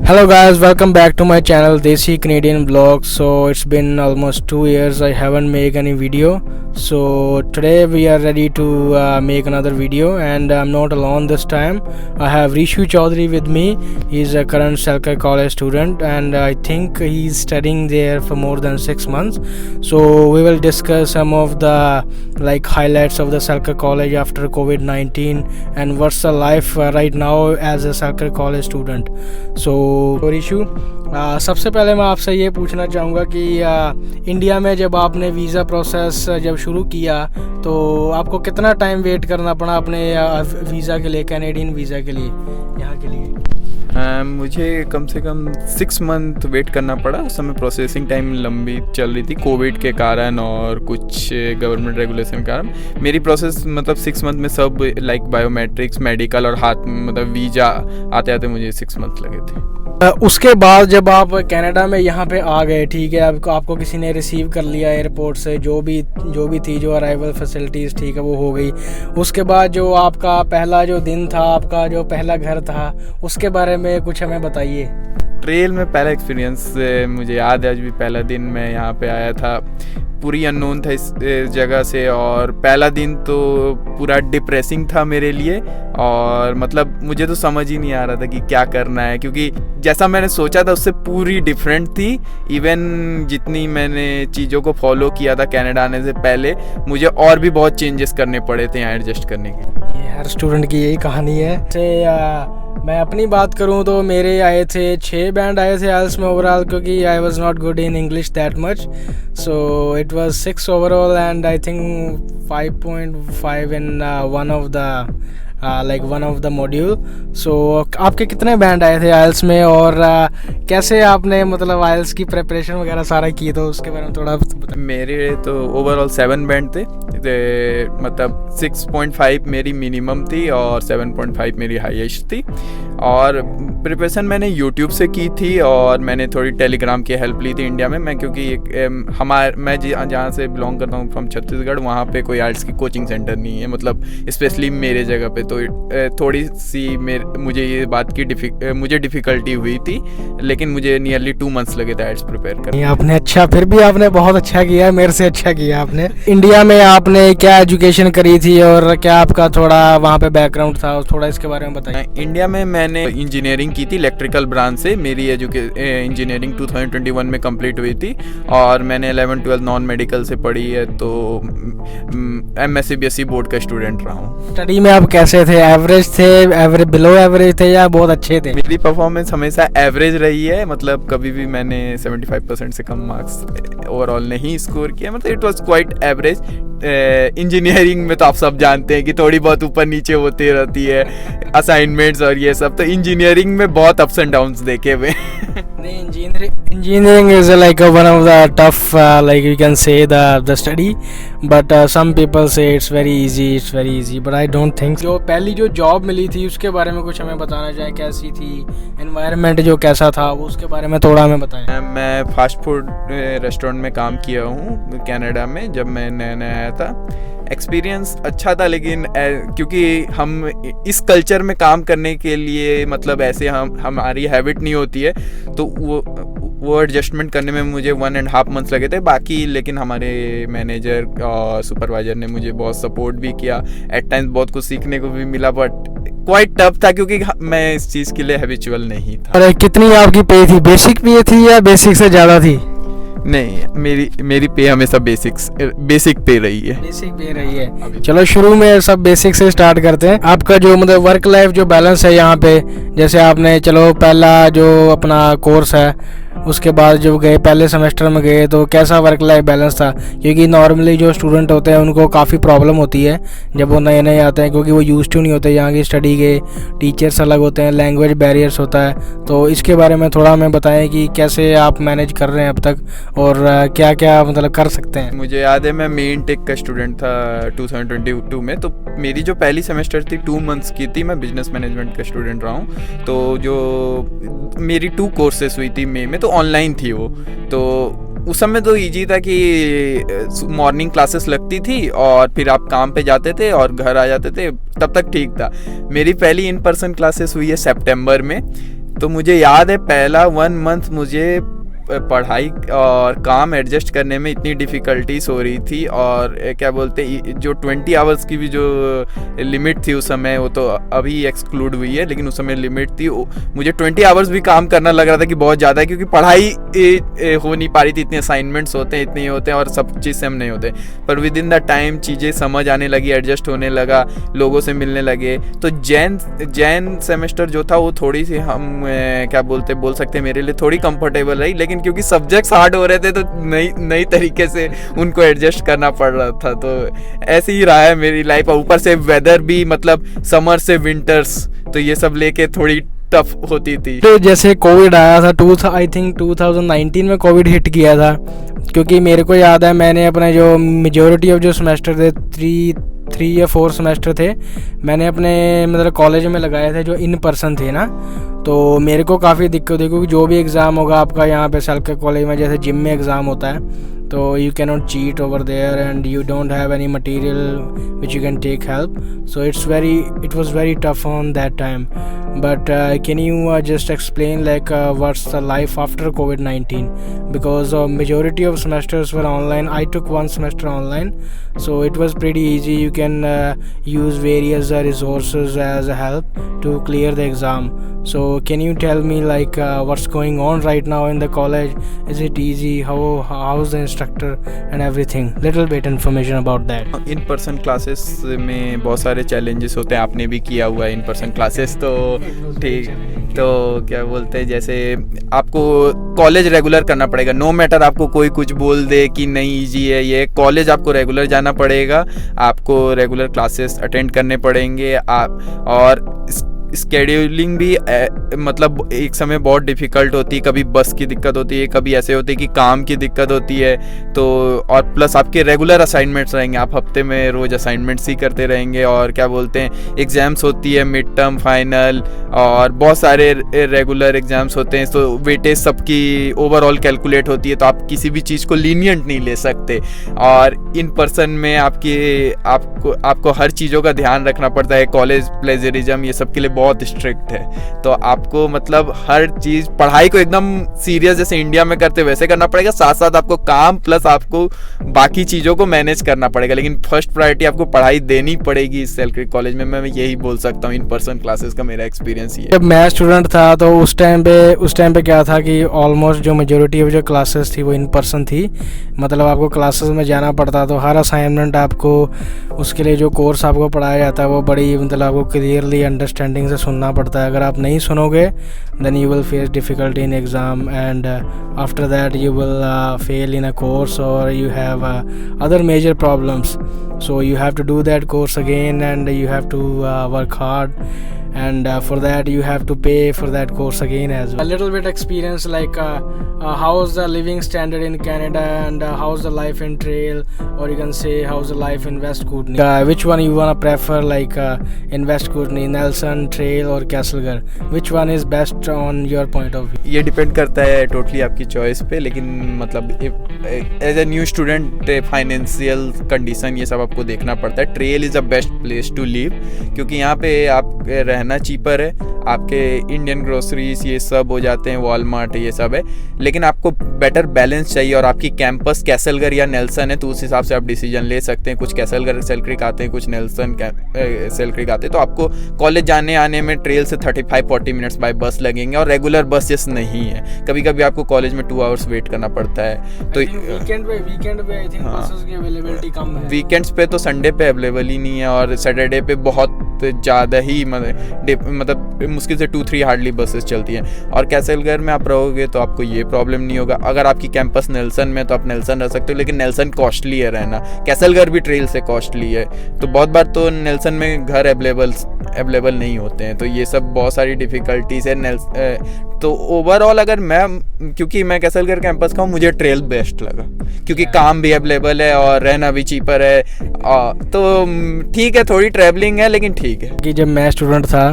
Hello guys, welcome back to my channel Desi Canadian Vlog. So it's been almost 2 years I haven't made any video. So today we are ready to make another video, and I'm not alone this time. I have Rishu Chaudhary with me. He's a current Selkirk College student, and I think he's studying there for more than 6 months. So we will discuss some of the highlights of the Selkirk College after COVID-19 and what's the life right now as a Selkirk College student. So Rishu, सबसे पहले मैं आपसे ये पूछना चाहूँगा कि India में जब आपने वीज़ा प्रोसेस जब शुरू किया तो आपको कितना टाइम वेट करना पड़ा अपने वीज़ा के लिए, कैनेडियन वीज़ा के लिए, यहाँ के लिए? मुझे कम से कम 6 मंथ वेट करना पड़ा। उस समय प्रोसेसिंग टाइम लंबी चल रही थी कोविड के कारण और कुछ गवर्नमेंट रेगुलेशन के कारण। मेरी प्रोसेस 6 मंथ में सब बायोमेट्रिक्स, मेडिकल और हाथ वीज़ा आते आते मुझे 6 मंथ लगे थे। उसके बाद जब आप कनाडा में यहाँ पे आ गए, ठीक है, आपको किसी ने रिसीव कर लिया एयरपोर्ट से, जो भी थी जो अराइवल फैसिलिटीज़, ठीक है, वो हो गई। उसके बाद जो आपका पहला जो दिन था, आपका जो पहला घर था, उसके बारे में कुछ हमें बताइए। ट्रेल में पहला एक्सपीरियंस मुझे याद है, आज भी पहला दिन मैं यहाँ पे आया था, पूरी अननोन था इस जगह से, और पहला दिन तो पूरा डिप्रेसिंग था मेरे लिए। और मुझे तो समझ ही नहीं आ रहा था कि क्या करना है, क्योंकि जैसा मैंने सोचा था उससे पूरी डिफरेंट थी। इवन जितनी मैंने चीज़ों को फॉलो किया था कनाडा आने से पहले, मुझे और भी बहुत चेंजेस करने पड़े थे यहाँ एडजस्ट करने के। ये हर स्टूडेंट की यही कहानी है। मैं अपनी बात करूं तो मेरे आए थे 6 बैंड आए थे आइल्स में ओवरऑल, क्योंकि I was not good in English that much, so it was 6 overall and I think 5.5 in one of the module. So आपके कितने बैंड आए थे आइल्स में, और कैसे आपने आइल्स की प्रिपरेशन वगैरह सारा की, तो उसके बारे में थोड़ा बताइए। मेरे तो ओवरऑल 7 बैंड थे, 6.5 मेरी मिनिमम थी और 7.5 मेरी हाईएस्ट थी। और प्रिपरेशन मैंने यूट्यूब से की थी और मैंने थोड़ी टेलीग्राम की हेल्प ली थी इंडिया में। मैं क्योंकि मैं जहाँ से बिलोंग करता हूँ फ्रॉम छत्तीसगढ़, वहाँ पे कोई आइल्स की कोचिंग सेंटर नहीं है, स्पेशली मेरे जगह पे। तो थोड़ी सी मुझे ये बात की मुझे डिफ़िकल्टी हुई थी, लेकिन मुझे नियरली 2 मंथ्स लगे थे आइल्स प्रिपेयर करने। आपने अच्छा, फिर भी आपने बहुत अच्छा किया, मेरे से अच्छा किया आपने। इंडिया में आपने क्या एजुकेशन करी थी और क्या आपका थोड़ा वहाँ पे बैकग्राउंड था, थोड़ा इसके बारे में बताइए। इंडिया में मैंने इंजीनियरिंग की थी इलेक्ट्रिकल ब्रांच से। मेरी इंजीनियरिंग 2021 में कंप्लीट हुई थी और मैंने 11-12 नॉन मेडिकल से पढ़ी है, तो MSc BSc बोर्ड का स्टूडेंट रहा हूँ। स्टडी में आप कैसे थे? एवरेज थे, बिलो एवरेज थे, या बहुत अच्छे थे? मेरी परफॉर्मेंस हमेशा एवरेज रही है, कभी भी मैंने 75% से कम मार्क्स ओवरऑल नहीं स्कोर किया। It was quite average. Engineering में तो आप सब जानते हैं कि थोड़ी बहुत ऊपर नीचे होती रहती है, असाइनमेंट्स और ये सब। तो इंजीनियरिंग में बहुत अप्स एंड डाउन्स देखे हुए। नहीं, engineering is one of the tough, you can say the study, but some people say it's very easy, but I don't think so. जो पहली जो जॉब मिली थी उसके बारे में कुछ हमें बताना चाहे, कैसी थी एनवायरनमेंट, जो कैसा था वो, उसके बारे में थोड़ा हमें बताएं। मैं फास्ट फूड रेस्टोरेंट में काम किया हूँ कनाडा में। जब मैं नया आया था, एक्सपीरियंस अच्छा था, लेकिन क्योंकि हम इस कल्चर में काम करने के लिए ऐसे हमारी हैबिट नहीं होती है, तो वो एडजस्टमेंट करने में मुझे 1.5 मंथ्स लगे थे। बाकी लेकिन हमारे मैनेजर और सुपरवाइजर ने मुझे बहुत सपोर्ट भी किया। एट टाइम्स बहुत कुछ सीखने को भी मिला, बट क्वाइट टफ था क्योंकि मैं इस चीज़ के लिए हैबिचुअल नहीं था। अरे कितनी आपकी पे थी? बेसिक पे थी या बेसिक से ज़्यादा थी? नहीं, मेरी पे हमेशा बेसिक पे रही है। बेसिक पे रही है। चलो शुरू में सब बेसिक से स्टार्ट करते हैं। आपका जो वर्क लाइफ जो बैलेंस है यहाँ पे, जैसे आपने पहला जो अपना कोर्स है, उसके बाद जब गए पहले सेमेस्टर में गए, तो कैसा वर्क लाइफ बैलेंस था? क्योंकि नॉर्मली जो स्टूडेंट होते हैं उनको काफ़ी प्रॉब्लम होती है जब वो नए आते हैं, क्योंकि वो यूज्ड टू नहीं होते यहाँ की स्टडी के, टीचर्स अलग होते हैं, लैंग्वेज बैरियर्स होता है। तो इसके बारे में थोड़ा हमें बताएं कि कैसे आप मैनेज कर रहे हैं अब तक, और क्या क्या कर सकते हैं। मुझे याद है मैं मेन टेक का स्टूडेंट था 2022 में, तो मेरी जो पहली सेमेस्टर थी 2 मंथ्स की थी। मैं बिजनेस मैनेजमेंट का स्टूडेंट रहा हूँ। तो जो मेरी 2 कोर्सेस हुई थी मई में, तो ऑनलाइन थी वो। तो उस समय तो ईजी था कि मॉर्निंग क्लासेस लगती थी और फिर आप काम पे जाते थे और घर आ जाते थे, तब तक ठीक था। मेरी पहली इन पर्सन क्लासेस हुई है सितंबर में। तो मुझे याद है पहला 1 मंथ मुझे पढ़ाई और काम एडजस्ट करने में इतनी डिफ़िकल्टीज हो रही थी, और क्या बोलते जो 20 आवर्स की भी जो लिमिट थी उस समय, वो तो अभी एक्सक्लूड हुई है, लेकिन उस समय लिमिट थी। मुझे 20 आवर्स भी काम करना लग रहा था कि बहुत ज़्यादा है, क्योंकि पढ़ाई हो नहीं पा रही थी। इतने असाइनमेंट्स होते हैं, इतने होते हैं, और सब चीज़ से हम नहीं होते। पर विद इन द टाइम चीज़ें समझ आने लगी, एडजस्ट होने लगा, लोगों से मिलने लगे। तो जैन सेमेस्टर जो था वो थोड़ी सी हम क्या बोल सकते हैं मेरे लिए थोड़ी कंफर्टेबल रही, लेकिन क्योंकि सब्जेक्ट्स हार्ड हो रहे थे तो नई तरीके से उनको एडजस्ट करना पड़ रहा था। तो ऐसे ही रहा है मेरी लाइफ। और ऊपर से वेदर भी, मतलब समर से विंटर्स, तो ये सब लेके थोड़ी टफ होती थी। तो जैसे कोविड आया था आई थिंक 2019 में कोविड हिट किया था, क्योंकि मेरे को याद है मैंने अपने जो मेजोरिटी ऑफ जो सेमेस्टर थे 3 या 4 सेमेस्टर थे, मैंने अपने मतलब कॉलेज में लगाए थे जो इन पर्सन थे ना। तो मेरे को काफ़ी दिक्कत हुई, क्योंकि जो भी एग्ज़ाम होगा आपका यहाँ पे सेल्फ कॉलेज में, जैसे जिम में एग्ज़ाम होता है, तो you cannot cheat over there and you don't have any material which you can take help. So it was very tough on that time. But can you just explain like what's the life after COVID-19? Because majority of semesters were online. I took 1 semester online, so it was pretty easy. You can use various resources as a help to clear the exam. So can you tell me like what's going on right now in the college? Is it easy? How's the instructor and everything? Little bit information about that. In person classes में बहुत सारे challenges होते हैं, आपने भी किया हुआ है इन पर्सन क्लासेस, तो ठीक। तो क्या बोलते हैं, जैसे आपको कॉलेज रेगुलर करना पड़ेगा, नो मैटर आपको कोई कुछ बोल दे कि नहीं ईजी है ये, कॉलेज आपको रेगुलर जाना पड़ेगा, आपको रेगुलर क्लासेस अटेंड करने पड़ेंगे आप। और स्केड्यूलिंग भी मतलब एक समय बहुत डिफ़िकल्ट होती है, कभी बस की दिक्कत होती है, कभी ऐसे होती है कि काम की दिक्कत होती है। तो और प्लस आपके रेगुलर असाइनमेंट्स रहेंगे, आप हफ्ते में रोज़ असाइनमेंट्स ही करते रहेंगे। और क्या बोलते हैं, एग्ज़ाम्स होती है, मिड टर्म, फाइनल, और बहुत सारे रेगुलर एग्ज़ाम्स होते हैं। तो वेटेज सबकी ओवरऑल कैलकुलेट होती है, तो आप किसी भी चीज़ को लीनियंट नहीं ले सकते। और इन पर्सन में आपको हर चीज़ों का ध्यान रखना पड़ता है। कॉलेज प्लेजरिज्म ये सब के लिए बहुत स्ट्रिक्ट है, तो आपको मतलब हर चीज़, पढ़ाई को एकदम सीरियस जैसे इंडिया में करते वैसे करना पड़ेगा, साथ साथ आपको काम प्लस आपको बाकी चीज़ों को मैनेज करना पड़ेगा। लेकिन फर्स्ट प्रायोरिटी आपको पढ़ाई देनी पड़ेगी इस सेल्फ क्रीक कॉलेज में। मैं यही बोल सकता हूँ, इन पर्सन क्लासेस का मेरा एक्सपीरियंस ही है। जब मैं स्टूडेंट था तो उस टाइम पे क्या था कि ऑलमोस्ट जो मेजोरिटी ऑफ जो क्लासेस थी वो इन पर्सन थी, मतलब आपको क्लासेस में जाना पड़ता। तो हर असाइनमेंट आपको, उसके लिए जो कोर्स आपको पढ़ाया जाता है वो बड़ी मतलब आपको क्लियरली अंडरस्टैंडिंग से सुनना पड़ता है। अगर आप नहीं सुनोगे then you will face difficulty in exam, and after that you will fail in a course और you have other major problems. So you have to do that course again, and you have to work hard, and for that you have to pay for that course again as well. A little bit experience like how's the living standard in Canada, and how's the life in Trail, or you can say how's the life in West Kootenay. Which one you wanna prefer, like in West Kootenay, Nelson, Trail or Castlegar? Which one is best on your point of view? ये depend करता है totally आपकी choice पे, लेकिन मतलब as a new student financial condition ये सब आपको देखना पड़ता है। Trail is a best place to live, क्योंकि यहाँ पे आप रहना चीपर है, आपके इंडियन ग्रोसरीज ये सब हो जाते हैं, वॉलमार्ट ये सब है। लेकिन आपको बेटर बैलेंस चाहिए, और आपकी कैंपस कैसलगर या नेल्सन है, तो उस हिसाब से आप डिसीजन ले सकते हैं। कुछ कैसलगर सेल्फ क्रीक आते हैं, कुछ नेल्सन सेल्फ क्रीक आते हैं। तो आपको कॉलेज जाने आने में ट्रेल से 35-40 मिनट्स बाय बस लगेंगे, और रेगुलर बसेस नहीं है। कभी कभी आपको कॉलेज में 2 आवर्स वेट करना पड़ता है। तो वीकेंड पे आई थिंक बसेस की अवेलेबिलिटी कम है। वीकेंड्स पे तो संडे पे अवेलेबल ही नहीं है, और सैटरडे पे बहुत ज़्यादा ही मतलब मुश्किल से 2-3 हार्डली बसेस चलती हैं। और कैसलगर में आप रहोगे तो आपको ये प्रॉब्लम नहीं होगा। अगर आपकी कैंपस नेल्सन में तो आप नेल्सन रह सकते हो, लेकिन नेल्सन कॉस्टली है रहना, कैसलगर भी ट्रेल से कॉस्टली है। तो बहुत बार तो नेल्सन में घर अवेलेबल नहीं होते हैं। तो ये सब बहुत सारी डिफ़िकल्टीज़ है। तो ओवरऑल अगर क्योंकि मैं कैसलगर कैंपस का हूँ, मुझे ट्रेल बेस्ट लगा, क्योंकि काम भी अवेलेबल है और रहना भी चीपर है। तो ठीक है, थोड़ी ट्रैवलिंग है, लेकिन ठीक है। कि जब मैं स्टूडेंट था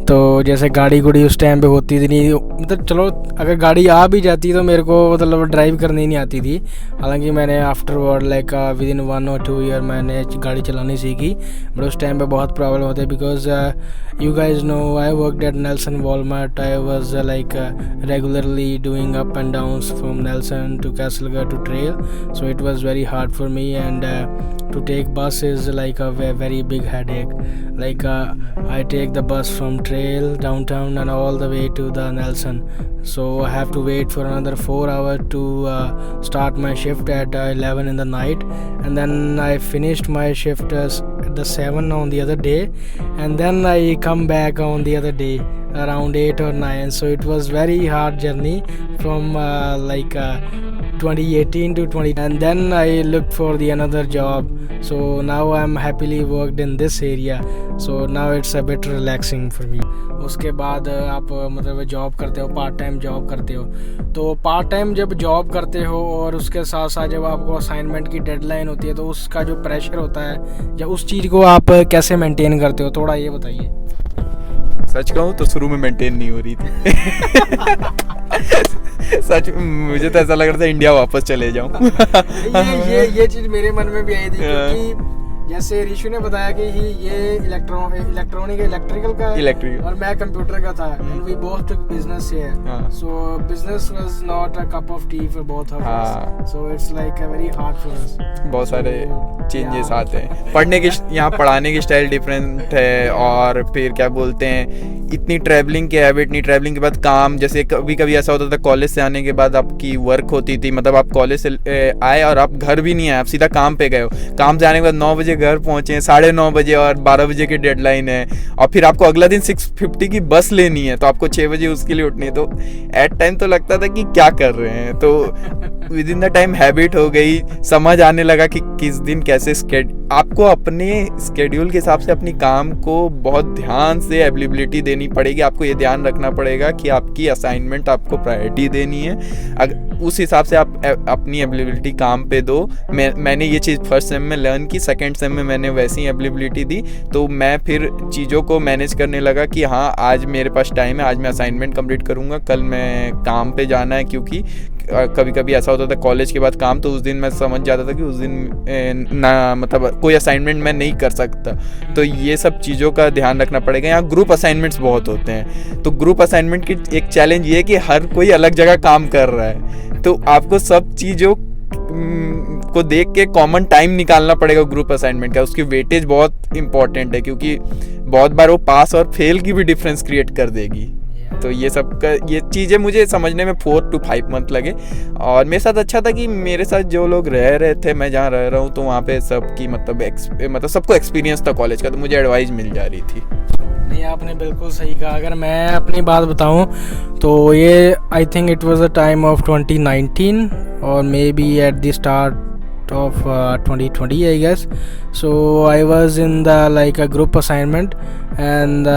तो जैसे गाड़ी उस टाइम पे होती थी नहीं, मतलब चलो अगर गाड़ी आ भी जाती तो मेरे को मतलब ड्राइव करनी नहीं आती थी। हालांकि मैंने afterward like with in 1 or 2 year मैंने गाड़ी चलानी सीखी, बट उस टाइम पे बहुत प्रॉब्लम होती है, because you guys know I worked at Nelson Walmart. I was regularly doing up and downs from Nelson to Castlegar to Trail, so it was very hard for me, and to take bus is like a very big headache. I take the bus from Trail downtown and all the way to the Nelson, so I have to wait for another 4 hours to start my shift at 11 in the night, and then I finished my shift at the 7 on the other day, and then I come back on the other day around 8 or 9. So it was very hard journey from 2018 to 20, and then I looked for the another job. So now I'm happily worked in this area, so now it's a bit relaxing for me. उसके बाद आप मतलब job करते हो, part time job करते हो, तो part time जब जॉब करते हो और उसके साथ साथ जब आपको असाइनमेंट की डेडलाइन होती है, तो उसका जो प्रेशर होता है, जब उस चीज़ को आप कैसे मेंटेन करते हो, थोड़ा ये बताइए। सच कहूँ तो शुरू में मेंटेन नहीं हो रही थी। सच मुझे तो ऐसा लग रहा था इंडिया वापस चले जाऊँ। ये चीज़ मेरे मन में भी आई थी, क्योंकि जैसे ऋषु ने बताया कि ये इलेक्ट्रिकल का है और मैं कंप्यूटर का था, and we both took business here, so business was not a cup of tea for both of us, so it's like very hard for us. बहुत सारे चेंजेस आते हैं, पढ़ने के यहाँ पढ़ाने की स्टाइल डिफरेंट है, और फिर क्या बोलते हैं, इतनी ट्रैवलिंग की हैबिट नहीं, ट्रैवलिंग के बाद काम, जैसे कभी कभी ऐसा होता था कॉलेज से आने के बाद आपकी वर्क होती थी, मतलब आप कॉलेज से आए और आप घर भी नहीं आए, आप सीधा काम पे गए हो, काम से आने के बाद 9 बजे घर पहुंचे, 9:30 बजे और 12 बजे की डेडलाइन है, और फिर आपको अगला दिन 6:50 की बस लेनी है, तो आपको 6 बजे उसके लिए उठनी है, तो एट टाइम तो लगता था कि क्या कर रहे हैं, तो with in the time habit हो गई, समझ आने लगा कि किस दिन कैसे आपको अपने स्केड्यूल के हिसाब से अपनी काम को बहुत ध्यान से अवेलेबिलिटी देनी पड़ेगी, आपको ये ध्यान रखना पड़ेगा कि आपकी असाइनमेंट आपको प्रायोरिटी देनी है, उस हिसाब से आप अपनी अवेलेबिलिटी काम पे दो। मैंने ये चीज़ फर्स्ट सेम में लर्न की, सेकंड सेम में मैंने वैसी ही अवेलेबिलिटी दी, तो मैं फिर चीज़ों को मैनेज करने लगा कि हाँ आज मेरे पास टाइम है, आज मैं असाइनमेंट कंप्लीट करूँगा, कल मैं काम पे जाना है, क्योंकि कभी कभी ऐसा होता था कॉलेज के बाद काम, तो उस दिन मैं समझ जाता था कि उस दिन ना मतलब कोई असाइनमेंट मैं नहीं कर सकता, तो ये सब चीज़ों का ध्यान रखना पड़ेगा। यहाँ ग्रुप असाइनमेंट्स बहुत होते हैं, तो ग्रुप असाइनमेंट की एक चैलेंज ये है कि हर कोई अलग जगह काम कर रहा है, तो आपको सब चीज़ों को देख के कॉमन टाइम निकालना पड़ेगा ग्रुप असाइनमेंट का, उसकी वेटेज बहुत इंपॉर्टेंट है, क्योंकि बहुत बार वो पास और फेल की भी डिफरेंस क्रिएट कर देगी। तो ये सब का ये चीज़ें मुझे समझने में 4 to 5 मंथ लगे, और मेरे साथ अच्छा था कि मेरे साथ जो लोग रह रहे थे, मैं जहाँ रह रहा हूँ, तो वहाँ पे सबकी मतलब सबको एक्सपीरियंस था कॉलेज का, तो मुझे एडवाइस मिल जा रही थी। नहीं, आपने बिल्कुल सही कहा। अगर मैं अपनी बात बताऊं तो ये I think it was the time of 2019 और may be at the start of 2020 I guess. So I was in the like a group assignment and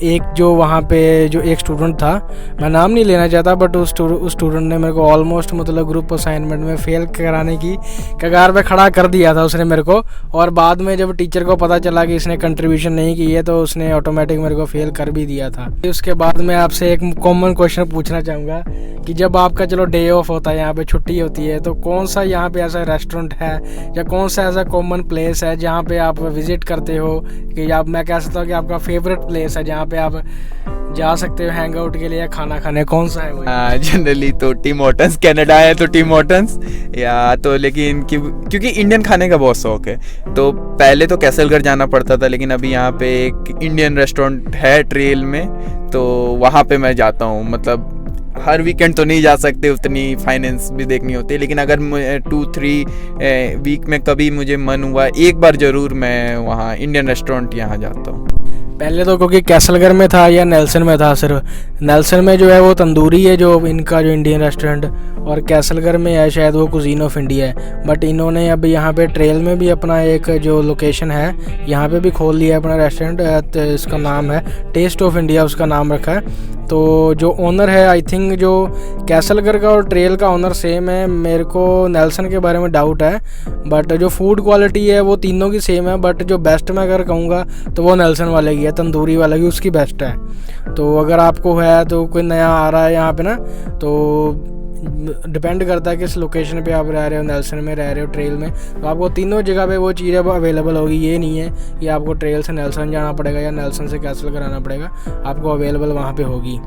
एक जो वहाँ पे जो एक स्टूडेंट था, मैं नाम नहीं लेना चाहता, बट उस स्टूडेंट ने मेरे को ऑलमोस्ट मतलब ग्रुप असाइनमेंट में फेल कराने की कगार पे खड़ा कर दिया था उसने मेरे को, और बाद में जब टीचर को पता चला कि इसने कंट्रीब्यूशन नहीं की है, तो उसने ऑटोमेटिक मेरे को फेल कर भी दिया था। उसके बाद मैं आपसे एक कॉमन क्वेश्चन पूछना चाहूँगा कि जब आपका चलो डे ऑफ होता है, यहाँ पे छुट्टी होती है, तो कौन सा यहाँ पे ऐसा रेस्टोरेंट है या कौन सा ऐसा कॉमन प्लेस है जहाँ पे आप विजिट करते हो, कि आप मैं कह सकता हूँ कि आपका फेवरेट प्लेस है जहाँ पे आप जा सकते हो हैंग आउट के लिए या खाना खाने, कौन सा है वो? जनरली तो टीम हॉर्टन्स, कनाडा है तो टीम हॉर्टन्स, या तो लेकिन क्योंकि इंडियन खाने का बहुत शौक है, तो पहले तो कैसलगर जाना पड़ता था, लेकिन अभी यहाँ पे एक इंडियन रेस्टोरेंट है ट्रेल में, तो वहाँ पे मैं जाता हूँ। मतलब हर वीकेंड तो नहीं जा सकते, उतनी फाइनेंस भी देखनी होती है, लेकिन अगर 2-3 वीक में कभी मुझे मन हुआ, एक बार ज़रूर मैं वहाँ इंडियन रेस्टोरेंट यहाँ जाता हूँ। पहले तो क्योंकि कैसलगर में था या नेल्सन में था, सिर्फ नेल्सन में जो है वो तंदूरी है जो इनका जो इंडियन रेस्टोरेंट, और कैसलगर में है शायद वो कुजीन ऑफ इंडिया है, बट इन्होंने अब यहाँ पे ट्रेल में भी अपना एक जो लोकेशन है यहाँ पे भी खोल लिया है अपना रेस्टोरेंट, इसका नाम है टेस्ट ऑफ इंडिया, उसका नाम रखा है। तो जो ओनर है आई थिंक जो कैसलगर का और ट्रेल का ओनर सेम है, मेरे को नेल्सन के बारे में डाउट है, बट जो फूड क्वालिटी है वो तीनों की सेम है, बट जो बेस्ट मैं अगर कहूँगा तो वो नेल्सन वाले की है, तंदूरी वाले की, उसकी बेस्ट है। तो अगर आपको है तो कोई नया आ रहा है यहाँ पे ना, तो डिपेंड करता है किस लोकेशन पे आप रह रहे हो, नेल्सन में रह रहे हो, ट्रेल में, तो आपको तीनों जगह पे वो चीज़ अब अवेलेबल होगी। ये नहीं है कि आपको ट्रेल से नेल्सन जाना पड़ेगा या नेल्सन से कैसल कराना पड़ेगा, आपको अवेलेबल वहाँ पे होगी।